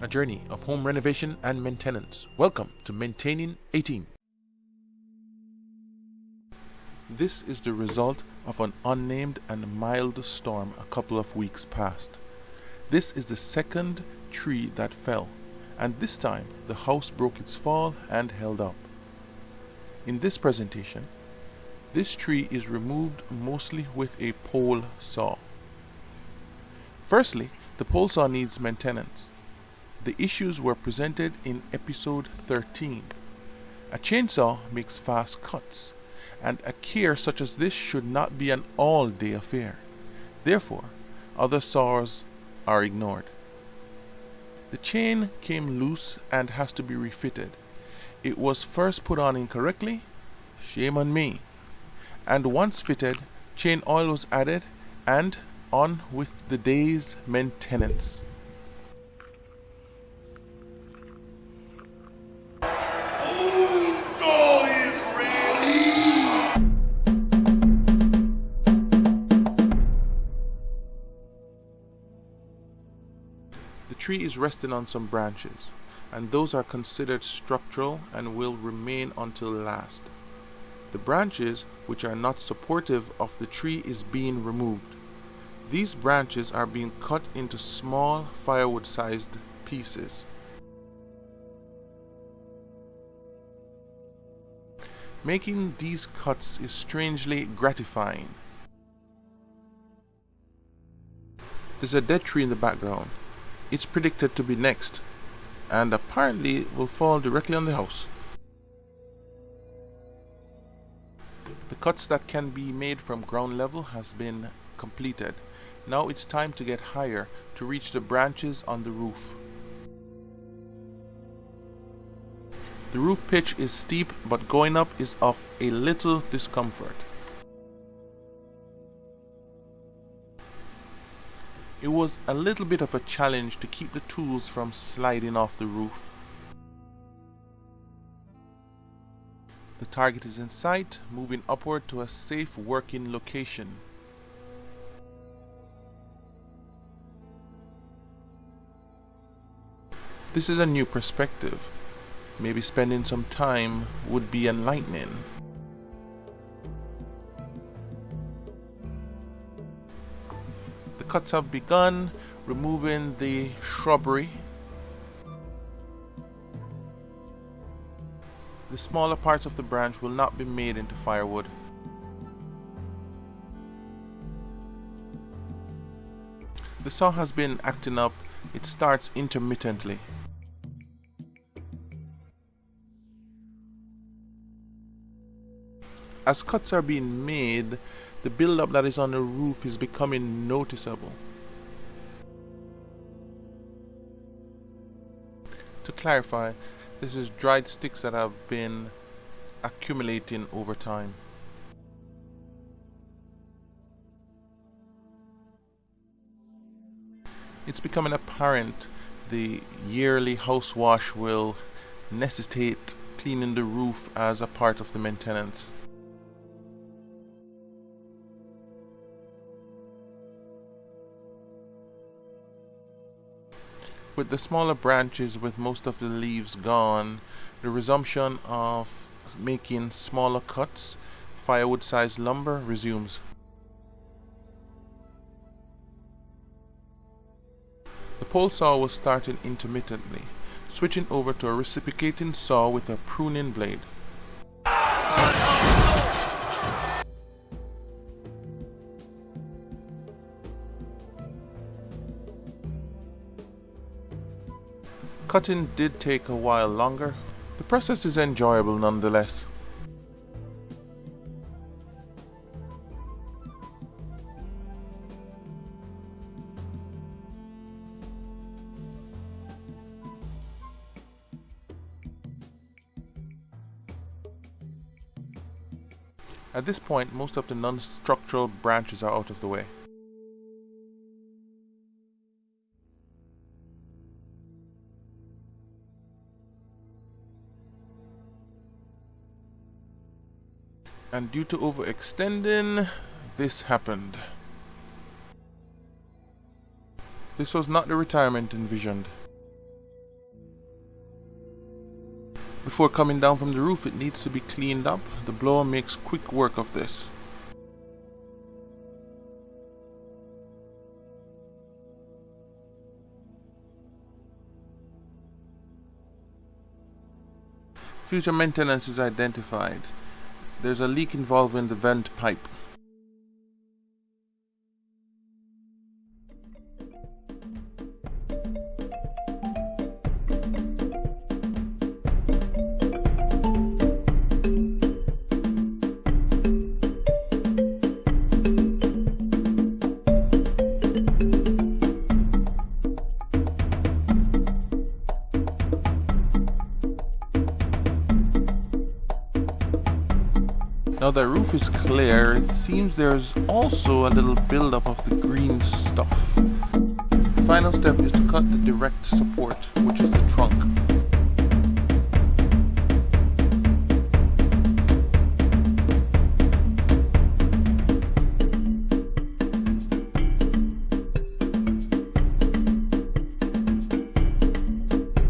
a journey of home renovation and maintenance. Welcome to Maintaining 18. This is the result of an unnamed and mild storm a couple of weeks past. This is the second tree that fell, and this time the house broke its fall and held up. In this presentation, this tree is removed mostly with a pole saw. Firstly, the pole saw needs maintenance. The issues were presented in episode 13. A chainsaw makes fast cuts, and a care such as this should not be an all-day affair. Therefore, other saws are ignored. The chain came loose and has to be refitted. It was first put on incorrectly, shame on me. And once fitted, chain oil was added and on with the day's maintenance. The tree is resting on some branches, and those are considered structural and will remain until last. The branches which are not supportive of the tree is being removed. These branches are being cut into small firewood-sized pieces. Making these cuts is strangely gratifying. There's a dead tree in the background. It's predicted to be next, and apparently will fall directly on the house. The cuts that can be made from ground level has been completed. Now it's time to get higher to reach the branches on the roof. The roof pitch is steep, but going up is of a little discomfort. It was a little bit of a challenge to keep the tools from sliding off the roof. The target is in sight, moving upward to a safe working location. This is a new perspective. Maybe spending some time would be enlightening. The cuts have begun, removing the shrubbery. The smaller parts of the branch will not be made into firewood. The saw has been acting up. It starts intermittently. As cuts are being made, the buildup that is on the roof is becoming noticeable. To clarify, this is dried sticks that have been accumulating over time. It's becoming apparent the yearly house wash will necessitate cleaning the roof as a part of the maintenance. With the smaller branches with most of the leaves gone, the resumption of making smaller cuts, firewood-sized lumber, resumes. The pole saw was starting intermittently, switching over to a reciprocating saw with a pruning blade. Cutting did take a while longer. The process is enjoyable nonetheless. At this point, most of the non-structural branches are out of the way. And due to overextending, this happened. This was not the retirement envisioned. Before coming down from the roof, it needs to be cleaned up. The blower makes quick work of this. Future maintenance is identified. There's a leak involving the vent pipe. Now the roof is clear, it seems there's also a little buildup of the green stuff. The final step is to cut the direct support, which is the trunk.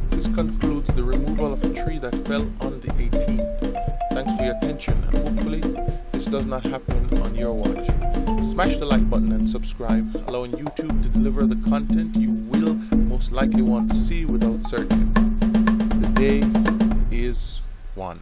This concludes the removal of a tree that fell on the 18th. Thanks for your attention, and hopefully this does not happen on your watch. Smash the like button and subscribe, allowing YouTube to deliver the content you will most likely want to see without searching. The day is won.